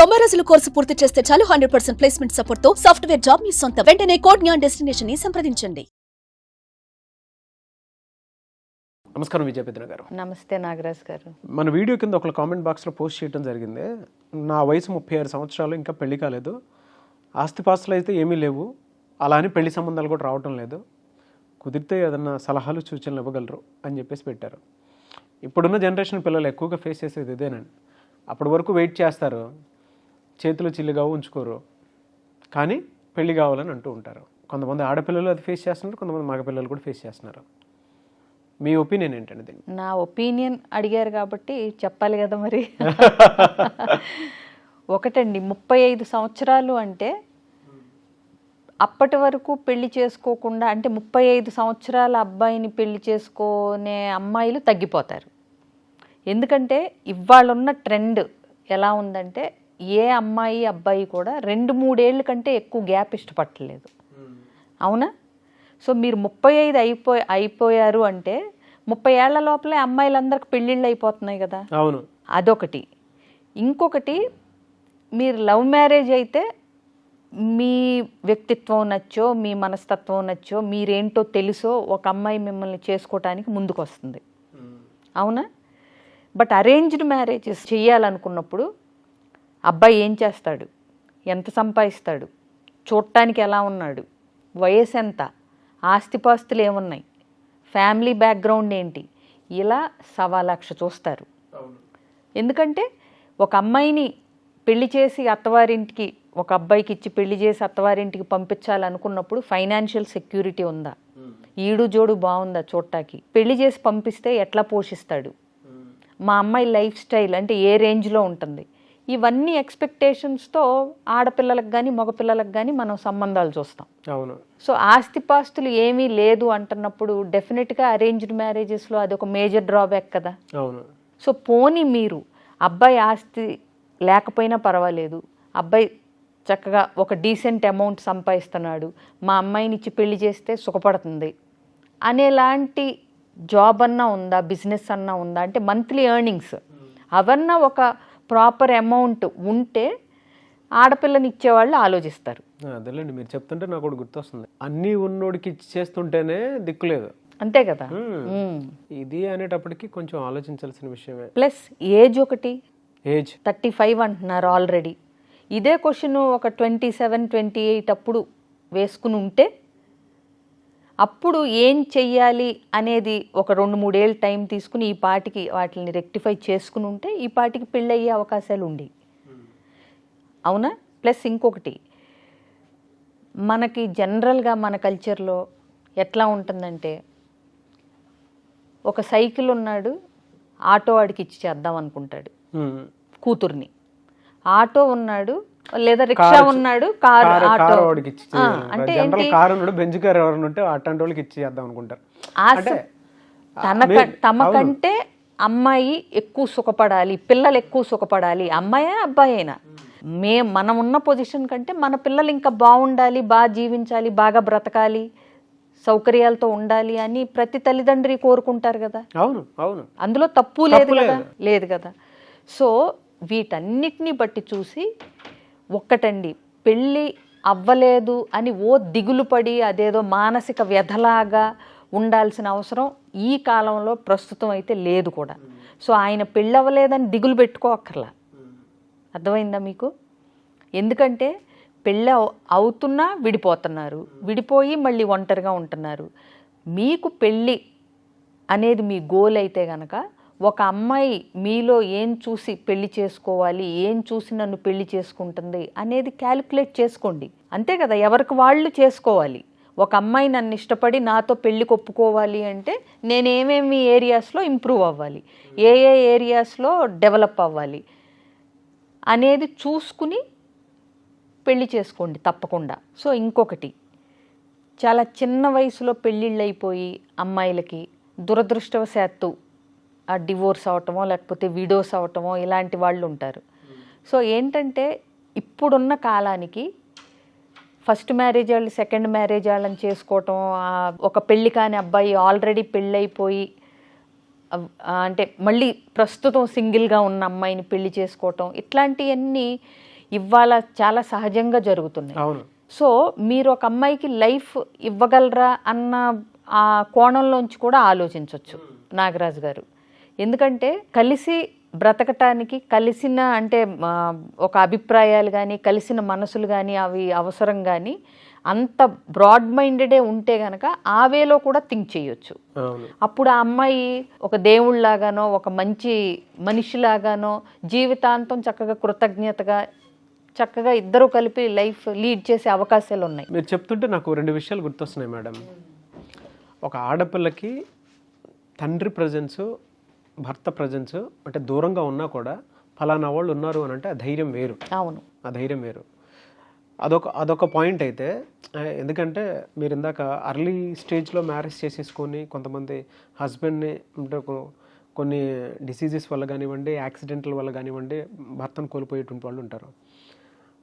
90 రోజుల కోర్సు పూర్తి చేస్తే చాలు 100% ప్లేస్మెంట్ సపోర్ట్ తో సాఫ్ట్వేర్ జాబ్ మీ సొంతం. వెంటనే కోడ్ జ్ఞాన్ డెస్టినేషన్ ని సంప్రదించండి. నమస్కారం విజయపేద్ర గారు. నమస్తే నాగరాజ్ గారు. మన వీడియో కింద ఒక కామెంట్ బాక్స్లో పోస్ట్ చేయడం జరిగింది. నా వయసు 36 సంవత్సరాలు, ఇంకా పెళ్లి కాలేదు, ఆస్తిపాస్తులు అయితే ఏమీ లేవు, అలా అని పెళ్లి సంబంధాలు కూడా రావటం లేదు, కుదిరితే ఏదన్నా సలహాలు సూచనలు ఇవ్వగలరు అని చెప్పేసి పెట్టారు. ఇప్పుడున్న జనరేషన్ పిల్లలు ఎక్కువగా ఫేస్ చేసేది ఇదేనండి. అప్పటి వరకు వెయిట్ చేస్తారు, చేతులు చిల్లిగా ఉంచుకోరు, కానీ పెళ్లి కావాలని అంటూ ఉంటారు. కొంతమంది ఆడపిల్లలు అది ఫేస్ చేస్తున్నారు, కొంతమంది మగపిల్లలు కూడా ఫేస్ చేస్తున్నారు. మీ ఒపీనియన్ ఏంటండి దీన్ని? నా ఒపీనియన్ అడిగారు కాబట్టి చెప్పాలి కదా మరి. ఒకటండి, 35 సంవత్సరాలు అంటే అప్పటి వరకు పెళ్లి చేసుకోకుండా, అంటే 35 సంవత్సరాల అబ్బాయిని పెళ్లి చేసుకునే అమ్మాయిలు తగ్గిపోతారు. ఎందుకంటే ఇవాళ ఉన్న ట్రెండ్ ఎలా ఉందంటే ఏ అమ్మాయి అబ్బాయి కూడా 2-3 ఏళ్ళ కంటే ఎక్కువ గ్యాప్ ఇష్టపడలేదు. అవునా? సో మీరు 35 అయిపోయారు అంటే 30 ఏళ్ల లోపలే అమ్మాయిలందరికి పెళ్ళిళ్ళు అయిపోతున్నాయి కదా. అవును, అదొకటి. ఇంకొకటి, మీరు లవ్ మ్యారేజ్ అయితే మీ వ్యక్తిత్వం నచ్చో, మీ మనస్తత్వం నచ్చో, మీరేంటో తెలుసో ఒక అమ్మాయి మిమ్మల్ని చేసుకోవటానికి ముందుకు వస్తుంది. అవునా? బట్ అరేంజ్డ్ మ్యారేజెస్ చేయాలనుకున్నప్పుడు అబ్బాయి ఏం చేస్తాడు, ఎంత సంపాదిస్తాడు, చూడటానికి ఎలా ఉన్నాడు, వయసు ఎంత, ఆస్తిపాస్తులు ఏమున్నాయి, ఫ్యామిలీ బ్యాక్గ్రౌండ్ ఏంటి, ఇలా 1,00,000 చూస్తారు. ఎందుకంటే ఒక అమ్మాయిని పెళ్లి చేసి అత్తవారింటికి, ఒక అబ్బాయికి ఇచ్చి పెళ్లి చేసి అత్తవారింటికి పంపించాలనుకున్నప్పుడు ఫైనాన్షియల్ సెక్యూరిటీ ఉందా, ఈడు జోడు బాగుందా చూడటానికి, పెళ్లి చేసి పంపిస్తే ఎట్లా పోషిస్తాడు, మా అమ్మాయి లైఫ్ స్టైల్ అంటే ఏ రేంజ్లో ఉంటుంది, ఇవన్నీ ఎక్స్పెక్టేషన్స్తో ఆడపిల్లలకు కానీ మగపిల్లలకు కానీ మనం సంబంధాలు చూస్తాం. అవును. సో ఆస్తిపాస్తులు ఏమీ లేదు అంటున్నప్పుడు డెఫినెట్గా అరేంజ్డ్ మ్యారేజెస్లో అది ఒక మేజర్ డ్రాబ్యాక్ కదా. అవును. సో పోనీ మీరు అబ్బాయి ఆస్తి లేకపోయినా పర్వాలేదు, అబ్బాయి చక్కగా ఒక డీసెంట్ అమౌంట్ సంపాదిస్తున్నాడు, మా అమ్మాయిని ఇచ్చి పెళ్లి చేస్తే సుఖపడుతుంది అనేలాంటి జాబ్ అన్నా ఉందా, బిజినెస్ అన్నా ఉందా, అంటే మంత్లీ ఎర్నింగ్స్ అవన్నా ఒక ప్రాపర్ అమౌంట్ ఉంటే ఆడపిల్లని ఇచ్చేవాళ్ళు ఆలోచిస్తారు. అదేలేండి, మీరు చెప్తుంటే నాకు కూడా గుర్తొస్తుంది, అన్నీ ఉన్నోడికి ఇచ్చి చేస్తుంటేనే దిక్కులేదు. అంతే కదా. ఇది అనేటప్పటికి కొంచెం ఆలోచించాల్సిన విషయమే. ప్లస్ ఏజ్ ఒకటి, ఏజ్ 35 అంటున్నారు ఆల్రెడీ. ఇదే క్వశ్చన్ ఒక 27-28 అప్పుడు వేసుకుని ఉంటే అప్పుడు ఏం చెయ్యాలి అనేది ఒక 2-3 ఏళ్ళు టైం తీసుకుని ఈ పాటికి వాటిని రెక్టిఫై చేసుకుని ఉంటే ఈ పాటికి పెళ్ళి అయ్యే అవకాశాలు ఉండి. అవునా? ప్లస్ ఇంకొకటి, మనకి జనరల్గా మన కల్చర్లో ఎట్లా ఉంటుందంటే, ఒక సైకిల్ ఉన్నాడు, ఆటో వాడికి ఇచ్చి చేద్దాం అనుకుంటాడు కూతుర్ని, ఆటో ఉన్నాడు లేదా రిక్షా ఉన్నాడు, కారు అంటే తమకంటే అమ్మాయి ఎక్కువ సుఖపడాలి, పిల్లలు ఎక్కువ సుఖపడాలి, అమ్మాయి అబ్బాయినా మనం ఉన్న పొజిషన్ కంటే మన పిల్లలు ఇంకా బాగుండాలి, బాగా జీవించాలి, బాగా బ్రతకాలి, సౌకర్యాలతో ఉండాలి అని ప్రతి తల్లిదండ్రి కోరుకుంటారు కదా. అవును, అవును, అందులో తప్పు లేదు కదా. సో వీటన్నిటిని బట్టి చూసి ఒక్కటండి, పెళ్ళి అవ్వలేదు అని దిగులు పడి అదేదో మానసిక వ్యధలాగా ఉండాల్సిన అవసరం ఈ కాలంలో ప్రస్తుతం అయితే లేదు కూడా. సో ఆయన పెళ్ళి అవ్వలేదని దిగులు పెట్టుకోక్కర్లా. అర్థమైందా మీకు? ఎందుకంటే పెళ్ళి అవుతున్నా విడిపోతున్నారు, విడిపోయి మళ్ళీ ఒంటరిగా ఉంటున్నారు. మీకు పెళ్ళి అనేది మీ గోల్ అయితే కనుక ఒక అమ్మాయి మీలో ఏం చూసి పెళ్లి చేసుకోవాలి, ఏం చూసి నన్ను పెళ్లి చేసుకుంటుంది అనేది క్యాలిక్యులేట్ చేసుకోండి. అంతే కదా, ఎవరికి వాళ్ళు చేసుకోవాలి. ఒక అమ్మాయి నన్ను ఇష్టపడి నాతో పెళ్లికి ఒప్పుకోవాలి అంటే నేను ఏమేమి ఏరియాస్లో ఇంప్రూవ్ అవ్వాలి, ఏ ఏరియాస్లో డెవలప్ అవ్వాలి అనేది చూసుకుని పెళ్లి చేసుకోండి తప్పకుండా. సో ఇంకొకటి, చాలా చిన్న వయసులో పెళ్ళిళ్ళు అయిపోయి అమ్మాయిలకి దురదృష్టవశాత్తు ఆ డివోర్స్ అవటమో లేకపోతే విడోస్ అవటమో ఇలాంటి వాళ్ళు ఉంటారు. సో ఏంటంటే ఇప్పుడున్న కాలానికి ఫస్ట్ మ్యారేజ్ వాళ్ళు సెకండ్ మ్యారేజ్ వాళ్ళని చేసుకోవటం, ఒక పెళ్ళి కాని అబ్బాయి ఆల్రెడీ పెళ్ళైపోయి అంటే మళ్ళీ ప్రస్తుతం సింగిల్గా ఉన్న అమ్మాయిని పెళ్లి చేసుకోవటం, ఇట్లాంటివన్నీ ఇవాళ చాలా సహజంగా జరుగుతున్నాయి. అవును. సో మీరు ఒక అమ్మాయికి లైఫ్ ఇవ్వగలరా అన్న ఆ కోణంలోంచి కూడా ఆలోచించవచ్చు నాగరాజు గారు. ఎందుకంటే కలిసి బ్రతకటానికి కలిసిన అంటే ఒక అభిప్రాయాలు కానీ కలిసిన మనసులు కానీ అవి అవసరం కానీ అంత బ్రాడ్ మైండెడే ఉంటే గనక ఆ వేలో కూడా థింక్ చేయొచ్చు. అప్పుడు ఆ అమ్మాయి ఒక దేవుళ్ళలాగానో ఒక మంచి మనిషిలాగానో జీవితాంతం చక్కగా కృతజ్ఞతగా చక్కగా ఇద్దరు కలిపి లైఫ్ లీడ్ చేసే అవకాశాలు ఉన్నాయి. మీరు చెప్తుంటే నాకు 2 విషయాలు గుర్తొస్తున్నాయి మేడం. ఒక ఆడపిల్లకి తండ్రి ప్రజెన్స్, భర్త ప్రజెన్స్ అంటే దూరంగా ఉన్నా కూడా ఫలానా వాళ్ళు ఉన్నారు అని అంటే ఆ ధైర్యం వేరు. అవును, ఆ ధైర్యం వేరు. అదొక పాయింట్ అయితే, ఎందుకంటే మీరు ఇందాక అర్లీ స్టేజ్లో మ్యారేజ్ చేసేసుకొని కొంతమంది హస్బెండ్ని అంటే కొన్ని డిసీజెస్ వల్ల కానివ్వండి, యాక్సిడెంట్ల వల్ల కానివ్వండి భర్తను కోల్పోయేటువంటి వాళ్ళు ఉంటారు.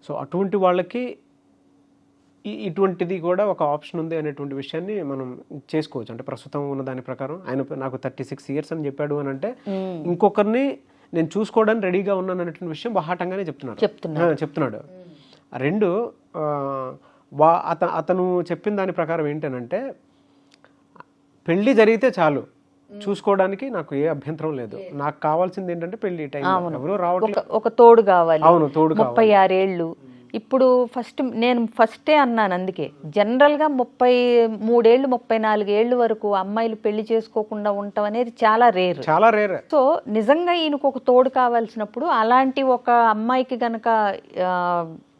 సో అటువంటి వాళ్ళకి ఇటువంటిది కూడా ఒక ఆప్షన్ ఉంది అనేటువంటి విషయాన్ని మనం చేసుకోవచ్చు. అంటే ప్రస్తుతం ఉన్న దాని ప్రకారం ఆయన నాకు 36 years అని చెప్పాడు అని అంటే ఇంకొకరిని నేను చూసుకోవడానికి రెడీగా ఉన్నాను అనేటువంటి విషయం బహాటంగానే చెప్తున్నాడు. 2 అతను చెప్పిన దాని ప్రకారం ఏంటనంటే పెళ్లి జరిగితే చాలు, చూసుకోవడానికి నాకు ఏ అభ్యంతరం లేదు, నాకు కావాల్సింది ఏంటంటే పెళ్లి టైం ఎవరు రావట్లేదు, ఒక తోడు కావాలి. అవును, తోడు 36 ఏళ్ళు. ఇప్పుడు నేను ఫస్టే అన్నాను, అందుకే జనరల్గా 33 ఏళ్ళు 34 ఏళ్ళు వరకు అమ్మాయిలు పెళ్లి చేసుకోకుండా ఉండటం అనేది చాలా రేర్. సో నిజంగా ఈయనకు ఒక తోడు కావాల్సినప్పుడు అలాంటి ఒక అమ్మాయికి గనక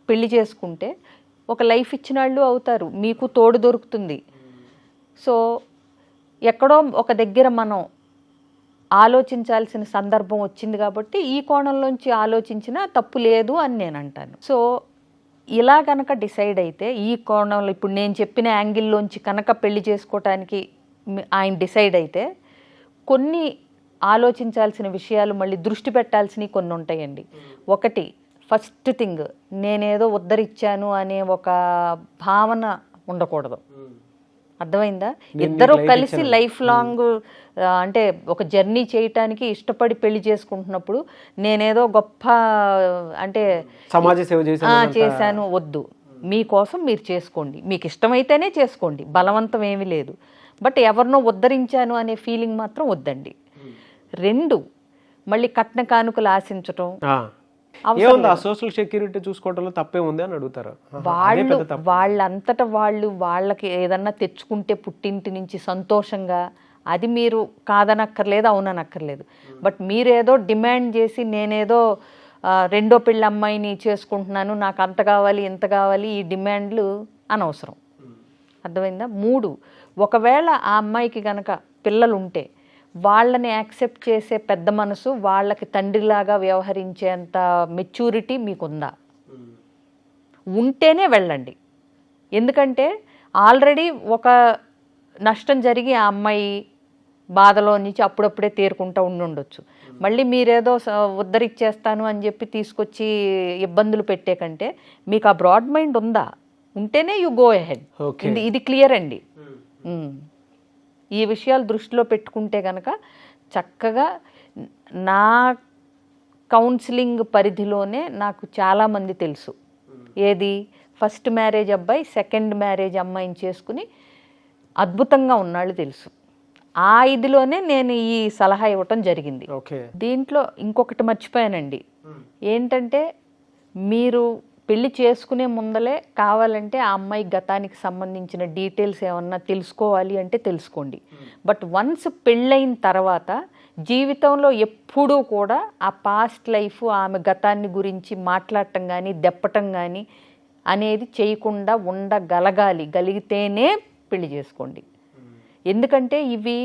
పెళ్లి చేసుకుంటే ఒక లైఫ్ ఇచ్చిన వాళ్ళు అవుతారు, మీకు తోడు దొరుకుతుంది. సో ఎక్కడో ఒక దగ్గర మనం ఆలోచించాల్సిన సందర్భం వచ్చింది కాబట్టి ఈ కోణంలోంచి ఆలోచించినా తప్పు లేదు అని నేను అంటాను. సో ఇలా కనుక డిసైడ్ అయితే ఈ కోణంలో ఇప్పుడు నేను చెప్పిన యాంగిల్లోంచి కనుక పెళ్లి చేసుకోవటానికి ఆయన డిసైడ్ అయితే కొన్ని ఆలోచించాల్సిన విషయాలు మళ్ళీ దృష్టి పెట్టాల్సినవి కొన్ని ఉంటాయండి. ఒకటి, ఫస్ట్ థింగ్, నేనేదో ఉద్ధరిచ్చాను అనే ఒక భావన ఉండకూడదు. అర్థమైందా? ఇద్దరు కలిసి లైఫ్ లాంగ్ అంటే ఒక జర్నీ చేయటానికి ఇష్టపడి పెళ్లి చేసుకుంటున్నప్పుడు నేనేదో గొప్ప అంటే సమాజ సేవ చేశాను వద్దు. మీకోసం మీరు చేసుకోండి, మీకు ఇష్టమైతేనే చేసుకోండి, బలవంతం ఏమీ లేదు. బట్ ఎవరినో ఉద్ధరించాను అనే ఫీలింగ్ మాత్రం వద్దండి. 2, మళ్ళీ కట్న కానుకలు ఆశించటం. సోషల్ సెక్యూరిటీ చూసుకోవడంలో తప్పే ఉంది అని అడుగుతారు. వాళ్ళంతటా వాళ్ళకి ఏదన్నా తెచ్చుకుంటే పుట్టింటి నుంచి సంతోషంగా, అది మీరు కాదనక్కర్లేదు అవుననక్కర్లేదు. బట్ మీరేదో డిమాండ్ చేసి నేనేదో 2వ పెళ్ళి అమ్మాయిని చేసుకుంటున్నాను, నాకు అంత కావాలి ఇంత కావాలి, ఈ డిమాండ్లు అనవసరం. అర్థమైందా? 3, ఒకవేళ ఆ అమ్మాయికి గనక పిల్లలు ఉంటే వాళ్ళని యాక్సెప్ట్ చేసే పెద్ద మనసు, వాళ్ళకి తండ్రిలాగా వ్యవహరించేంత మెచ్యూరిటీ మీకుందా? ఉంటేనే వెళ్ళండి. ఎందుకంటే ఆల్రెడీ ఒక నష్టం జరిగి ఆ అమ్మాయి బాధలో నుంచి అప్పుడప్పుడే తేరుకుంటూ ఉండొచ్చు. మళ్ళీ మీరేదో ఉద్ధరిచ్చేస్తాను అని చెప్పి తీసుకొచ్చి ఇబ్బందులు పెట్టే కంటే మీకు ఆ బ్రాడ్ మైండ్ ఉందా? ఉంటేనే యు గో అహెడ్. ఇది క్లియర్ అండి. ఈ విషయాలు దృష్టిలో పెట్టుకుంటే కనుక చక్కగా నా కౌన్సిలింగ్ పరిధిలోనే నాకు చాలామంది తెలుసు. ఏది, ఫస్ట్ మ్యారేజ్ అబ్బాయి సెకండ్ మ్యారేజ్ అమ్మాయిని చేసుకుని అద్భుతంగా ఉన్నాళ్ళు తెలుసు. ఆ ఇదిలోనే నేను ఈ సలహా ఇవ్వటం జరిగింది. దీంట్లో ఇంకొకటి మర్చిపోయానండి. ఏంటంటే మీరు పెళ్లి చేసుకునే ముందలే కావాలంటే ఆ అమ్మాయి గతానికి సంబంధించిన డీటెయిల్స్ ఏమన్నా తెలుసుకోవాలి అంటే తెలుసుకోండి. బట్ వన్స్ పెళ్ళైన తర్వాత జీవితంలో ఎప్పుడూ కూడా ఆ పాస్ట్ లైఫ్, ఆమె గతాన్ని గురించి మాట్లాడటం కానీ దెప్పటం కానీ అనేది చేయకుండా గలిగితేనే పెళ్లి చేసుకోండి. ఎందుకంటే ఇవి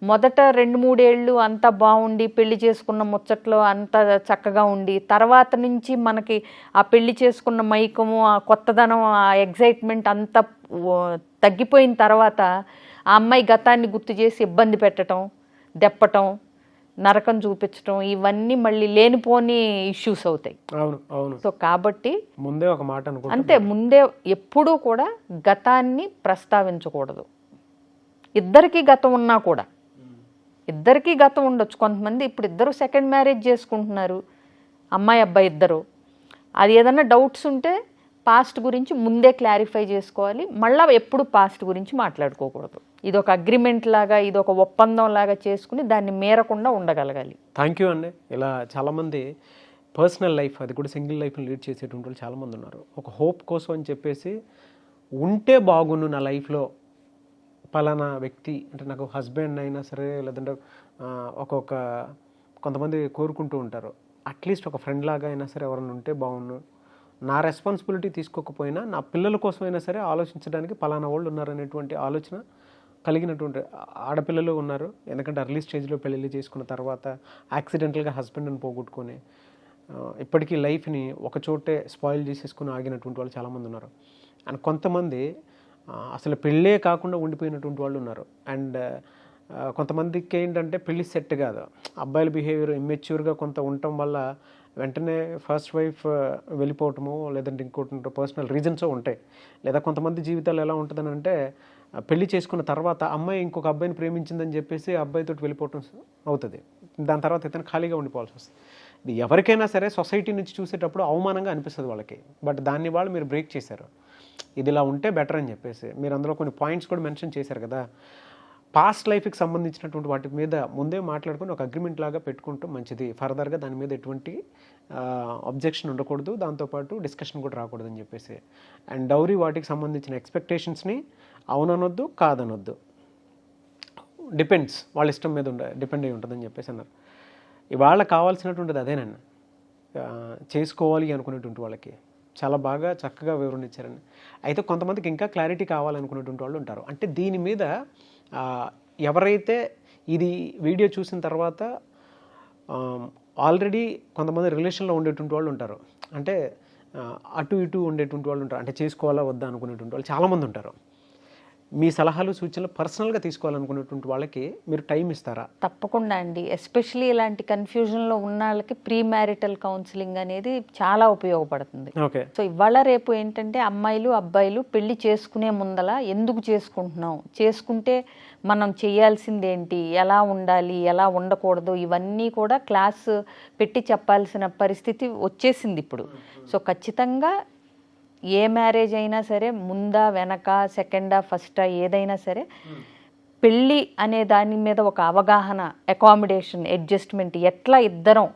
మొదట 2-3 ఏళ్ళు అంతా బాగుండి పెళ్లి చేసుకున్న ముచ్చట్లో అంత చక్కగా ఉండి తర్వాత నుంచి మనకి ఆ పెళ్లి చేసుకున్న మైకము, ఆ కొత్తదనం, ఆ ఎగ్జైట్మెంట్ అంతా తగ్గిపోయిన తర్వాత ఆ అమ్మాయి గతాన్ని గుర్తు చేసి ఇబ్బంది పెట్టడం, దెప్పటం, నరకం చూపించడం, ఇవన్నీ మళ్ళీ లేనిపోని ఇష్యూస్ అవుతాయి. సో కాబట్టి ముందే ఒక మాట అంతే, ముందే ఎప్పుడూ కూడా గతాన్ని ప్రస్తావించకూడదు. ఇద్దరికీ గతం ఉన్నా కూడా, ఇద్దరికీ గతం ఉండొచ్చు. కొంతమంది ఇప్పుడు ఇద్దరు సెకండ్ మ్యారేజ్ చేసుకుంటున్నారు, అమ్మాయి అబ్బాయి ఇద్దరు. అది ఏదన్నా డౌట్స్ ఉంటే పాస్ట్ గురించి ముందే క్లారిఫై చేసుకోవాలి, మళ్ళీ ఎప్పుడు పాస్ట్ గురించి మాట్లాడుకోకూడదు. ఇది ఒక అగ్రిమెంట్ లాగా, ఇది ఒక ఒప్పందం లాగా చేసుకుని దాన్ని మేరకుండా ఉండగలగాలి. థ్యాంక్ యూ అండి. ఇలా చాలామంది పర్సనల్ లైఫ్, అది కూడా సింగిల్ లైఫ్ని లీడ్ చేసేటువంటి వాళ్ళు చాలామంది ఉన్నారు. ఒక హోప్ కోసం అని చెప్పేసి ఉంటే బాగుండు నా లైఫ్లో పలానా వ్యక్తి, అంటే నాకు హస్బెండ్ అయినా సరే, లేదంటే కొంతమంది కోరుకుంటూ ఉంటారు, అట్లీస్ట్ ఒక ఫ్రెండ్ లాగా అయినా సరే ఎవరైనా ఉంటే బాగుండు, నా రెస్పాన్సిబిలిటీ తీసుకోకపోయినా నా పిల్లల కోసమైనా సరే ఆలోచించడానికి పలానా వాళ్ళు ఉన్నారనేటువంటి ఆలోచన కలిగినటువంటి ఆడపిల్లలు ఉన్నారు. ఎందుకంటే అర్లీ స్టేజ్లో పెళ్ళిళ్ళు చేసుకున్న తర్వాత యాక్సిడెంటల్గా హస్బెండ్ని పోగొట్టుకొని ఇప్పటికీ లైఫ్ని ఒక చోటే స్పాయిల్ చేసేసుకుని ఆగినటువంటి వాళ్ళు చాలామంది ఉన్నారు. అండ్ కొంతమంది అసలు పెళ్ళే కాకుండా ఉండిపోయినటువంటి వాళ్ళు ఉన్నారు. అండ్ కొంతమందికి ఏంటంటే పెళ్ళి సెట్ కాదు, అబ్బాయిల బిహేవియర్ ఇమ్మెచ్యూర్గా కొంత ఉండటం వల్ల వెంటనే ఫస్ట్ వైఫ్ వెళ్ళిపోవటము, లేదంటే ఇంకోటి పర్సనల్ రీజన్స్ ఉంటాయి. లేదా కొంతమంది జీవితాలు ఎలా ఉంటుందని అంటే పెళ్లి చేసుకున్న తర్వాత అమ్మాయి ఇంకొక అబ్బాయిని ప్రేమించిందని చెప్పేసి అబ్బాయితో వెళ్ళిపోవటం అవుతుంది. దాని తర్వాత ఇతను ఖాళీగా ఉండిపోవాల్సి వస్తుంది. ఇది ఎవరికైనా సరే సొసైటీ నుంచి చూసేటప్పుడు అవమానంగా అనిపిస్తుంది వాళ్ళకి. బట్ దాన్ని వాళ్ళు మీరు బ్రేక్ చేశారు, ఇది ఇలా ఉంటే బెటర్ అని చెప్పేసి. మీరు అందులో కొన్ని పాయింట్స్ కూడా మెన్షన్ చేశారు కదా, పాస్ట్ లైఫ్కి సంబంధించినటువంటి వాటి మీద ముందే మాట్లాడుకుని ఒక అగ్రిమెంట్ లాగా పెట్టుకుంటూ మంచిది. ఫర్దర్గా దాని మీద ఎటువంటి అబ్జెక్షన్ ఉండకూడదు, దాంతోపాటు డిస్కషన్ కూడా రాకూడదు అని చెప్పేసి. అండ్ డౌరీ వాటికి సంబంధించిన ఎక్స్పెక్టేషన్స్ని అవుననొద్దు, కాదనొద్దు, డిపెండ్స్, వాళ్ళ ఇష్టం మీద డిపెండ్ అయి ఉంటుందని చెప్పేసి అన్నారు. ఇవాళ కావాల్సినటువంటిది అదేనండి, చేసుకోవాలి అనుకునేటువంటి వాళ్ళకి చాలా బాగా చక్కగా వివరణ ఇచ్చారండి. అయితే కొంతమందికి ఇంకా క్లారిటీ కావాలనుకునేటువంటి వాళ్ళు ఉంటారు. అంటే దీని మీద ఎవరైతే ఇది వీడియో చూసిన తర్వాత ఆల్రెడీ కొంతమంది రిలేషన్లో ఉండేటువంటి వాళ్ళు ఉంటారు, అంటే అటు ఇటు ఉండేటువంటి వాళ్ళు ఉంటారు, అంటే చేసుకోవాలా వద్దా అనుకునేటువంటి వాళ్ళు చాలామంది ఉంటారు. మీ సలహాలు సూచనలు పర్సనల్గా తీసుకోవాలనుకునేటువంటి వాళ్ళకి మీరు టైం ఇస్తారా? తప్పకుండా అండి. ఎస్పెషలీ ఇలాంటి కన్ఫ్యూజన్లో ఉన్న వాళ్ళకి ప్రీ మ్యారిటల్ కౌన్సిలింగ్ అనేది చాలా ఉపయోగపడుతుంది. ఓకే. సో ఇవాళ రేపు ఏంటంటే అమ్మాయిలు అబ్బాయిలు పెళ్లి చేసుకునే ముందల ఎందుకు చేసుకుంటున్నాం, చేసుకుంటే మనం చేయాల్సింది ఏంటి, ఎలా ఉండాలి, ఎలా ఉండకూడదు, ఇవన్నీ కూడా క్లాస్ పెట్టి చెప్పాల్సిన పరిస్థితి వచ్చేసింది ఇప్పుడు. సో ఖచ్చితంగా ఏ మ్యారేజ్ అయినా సరే ముందా వెనక సెకండా ఫస్టా ఏదైనా సరే పెళ్ళి అనే దాని మీద ఒక అవగాహన, అకామిడేషన్, అడ్జస్ట్మెంట్, ఎట్లా ఇద్దరం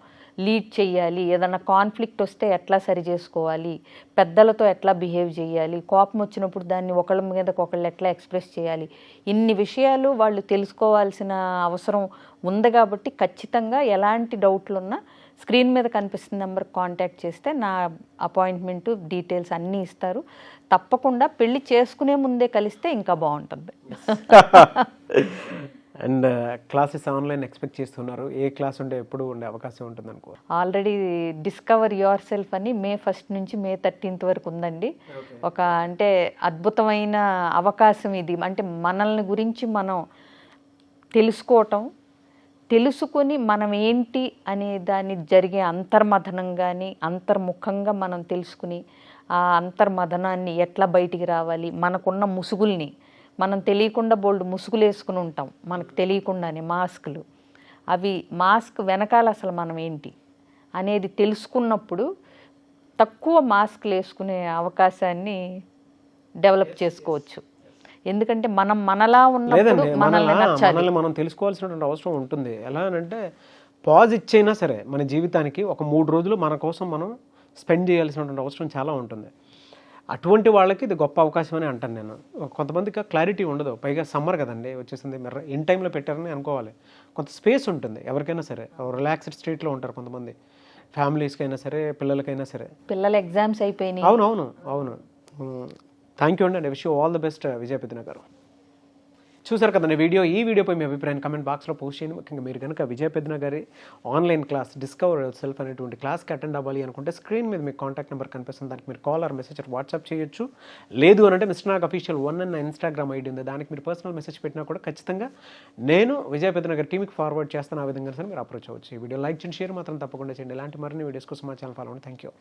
లీడ్ చేయాలి, ఏదైనా కాన్ఫ్లిక్ట్ వస్తే ఎట్లా సరి చేసుకోవాలి, పెద్దలతో ఎట్లా బిహేవ్ చేయాలి, కోపం వచ్చినప్పుడు దాన్ని ఒకళ్ళ మీద ఒకళ్ళు ఎట్లా ఎక్స్ప్రెస్ చేయాలి, ఇన్ని విషయాలు వాళ్ళు తెలుసుకోవాల్సిన అవసరం ఉంది. కాబట్టి ఖచ్చితంగా ఎలాంటి డౌట్లు ఉన్నా స్క్రీన్ మీద కనిపిస్తున్న నెంబర్కి కాంటాక్ట్ చేస్తే నా అపాయింట్మెంటు డీటెయిల్స్ అన్నీ ఇస్తారు. తప్పకుండా పెళ్లి చేసుకునే ముందే కలిస్తే ఇంకా బాగుంటుంది. అండ్ క్లాసెస్ ఆన్లైన్ ఎక్స్పెక్ట్ చేస్తున్నారు, ఏ క్లాస్ ఉంటే ఎప్పుడు ఉండే అవకాశం ఉంటుంది అనుకో? ఆల్రెడీ డిస్కవర్ యువర్ సెల్ఫ్ అని May 1 నుంచి May 13 వరకు ఉందండి. ఒక అంటే అద్భుతమైన అవకాశం ఇది. అంటే మనల్ని గురించి మనం తెలుసుకోవటం, తెలుసుకొని మనం ఏంటి అనే దాన్ని జరిగే అంతర్మథనం కానీ అంతర్ముఖంగా మనం తెలుసుకుని ఆ అంతర్మథనాన్ని ఎట్లా బయటికి రావాలి, మనకున్న ముసుగుల్ని మనం తెలియకుండా బోల్డ్ ముసుగులు వేసుకుని ఉంటాం, మనకు తెలియకుండానే మాస్కులు, అవి మాస్క్ వెనకాల అసలు మనం ఏంటి అనేది తెలుసుకున్నప్పుడు తక్కువ మాస్క్లు వేసుకునే అవకాశాన్ని డెవలప్ చేసుకోవచ్చు. ఎందుకంటే మనం మనలా ఉన్నప్పుడు మనల్ని మనం తెలుసుకోవాల్సినటువంటి అవసరం ఉంటుంది. ఎలా అంటే పాజ్ ఇచ్చైనా సరే మన జీవితానికి ఒక 3 రోజులు మన కోసం మనం స్పెండ్ చేయాల్సినటువంటి అవసరం చాలా ఉంటుంది. అటువంటి వాళ్ళకి ఇది గొప్ప అవకాశం అని అంటాను నేను. కొంతమందికి క్లారిటీ ఉండదు, పైగా సమ్మర్ కదండి వచ్చేసింది, మీరు ఇన్ టైంలో పెట్టారని అనుకోవాలి. కొంత స్పేస్ ఉంటుంది ఎవరికైనా సరే, రిలాక్స్డ్ స్టేట్లో ఉంటారు కొంతమంది, ఫ్యామిలీస్కి అయినా సరే పిల్లలకైనా సరే. పిల్లల ఎగ్జామ్స్ అయిపోయినాయి. అవును. థ్యాంక్ యూ అండి. Wish you all the best Vijaya Peddana గారు. చూసారు కదండి ఈ వీడియోపై మీ అభిప్రాయాన్ని కమెంట్ బాక్స్లో పోస్ట్ చేయండి. ముఖ్యంగా మీరు కనుక విజయ పెద్దన గారి ఆన్లైన్ క్లాస్ డిస్కవర్ సెల్ఫ్ అనేటువంటి క్లాస్కి అటెండ్ అవ్వాలి అనుకుంటే స్క్రీన్ మీద మీకు కాంటాక్ట్ నెంబర్ కనిపిస్తుంది, దానికి మీరు కాల్ ఆర్ మెసేజ్ వాట్సాప్ చేయొచ్చు. లేదు అని అంటే మిస్టర్ నాగ్ అఫీషియల్ 1 అన్న ఇన్స్టాగ్రామ్ ఐడి ఉంది, దానికి మీరు పర్సనల్ మెసేజ్ పెట్టినా కూడా ఖచ్చితంగా నేను విజయ పెద్దన గారి టీమ్కి ఫార్వర్డ్ చేస్తాను. ఆ విధంగా సరే మీరు అప్రోచ్ అవ్వచ్చు. ఈ వీడియో లైక్ చేయండి, షేర్ మాత్రం తప్పకుండా చేయండి. ఇలాంటి మరిన్ని వీడియోస్ కోసం మా ఛానల్ ఫాలో అవ్వండి. Thank you.